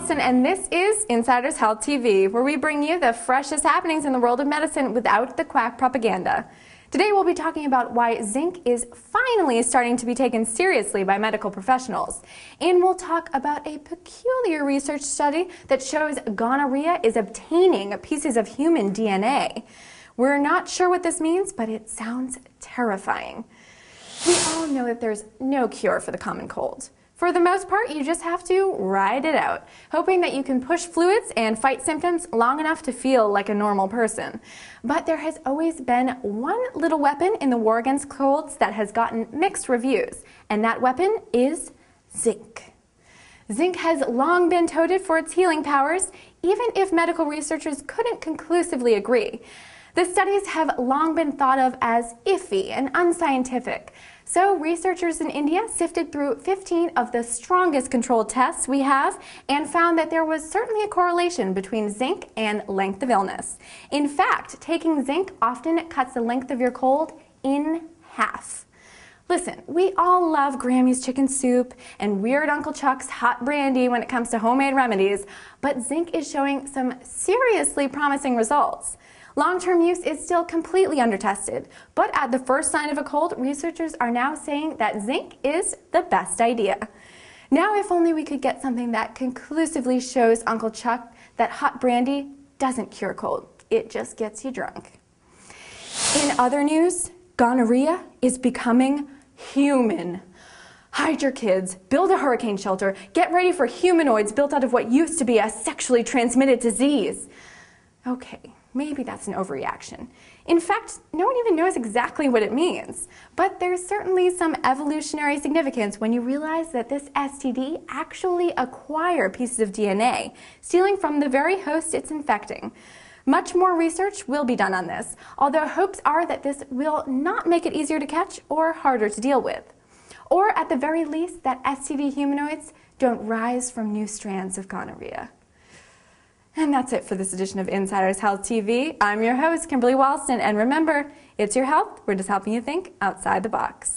Wilson, and this is Insiders Health TV, where we bring you the freshest happenings in the world of medicine without the quack propaganda. Today we'll be talking about why zinc is finally starting to be taken seriously by medical professionals. And we'll talk about a peculiar research study that shows gonorrhea is obtaining pieces of human DNA. We're not sure what this means, but it sounds terrifying. We all know that there's no cure for the common cold. For the most part, you just have to ride it out, hoping that you can push fluids and fight symptoms long enough to feel like a normal person. But there has always been one little weapon in the war against colds that has gotten mixed reviews, and that weapon is zinc. Zinc has long been touted for its healing powers, even if medical researchers couldn't conclusively agree. The studies have long been thought of as iffy and unscientific. So researchers in India sifted through 15 of the strongest controlled tests we have and found that there was certainly a correlation between zinc and length of illness. In fact, taking zinc often cuts the length of your cold in half. Listen, we all love Grammy's chicken soup and Weird Uncle Chuck's hot brandy when it comes to homemade remedies, but zinc is showing some seriously promising results. Long-term use is still completely undertested, but at the first sign of a cold, researchers are now saying that zinc is the best idea. Now, if only we could get something that conclusively shows Uncle Chuck that hot brandy doesn't cure cold, it just gets you drunk. In other news, gonorrhea is becoming human. Hide your kids, build a hurricane shelter, get ready for humanoids built out of what used to be a sexually transmitted disease. Okay. Maybe that's an overreaction. In fact, no one even knows exactly what it means. But there's certainly some evolutionary significance when you realize that this STD actually acquires pieces of DNA, stealing from the very host it's infecting. Much more research will be done on this, although hopes are that this will not make it easier to catch or harder to deal with. Or at the very least, that STD humanoids don't rise from new strands of gonorrhea. And that's it for this edition of Insiders Health TV. I'm your host, Kimberly Walston, and remember, it's your health. We're just helping you think outside the box.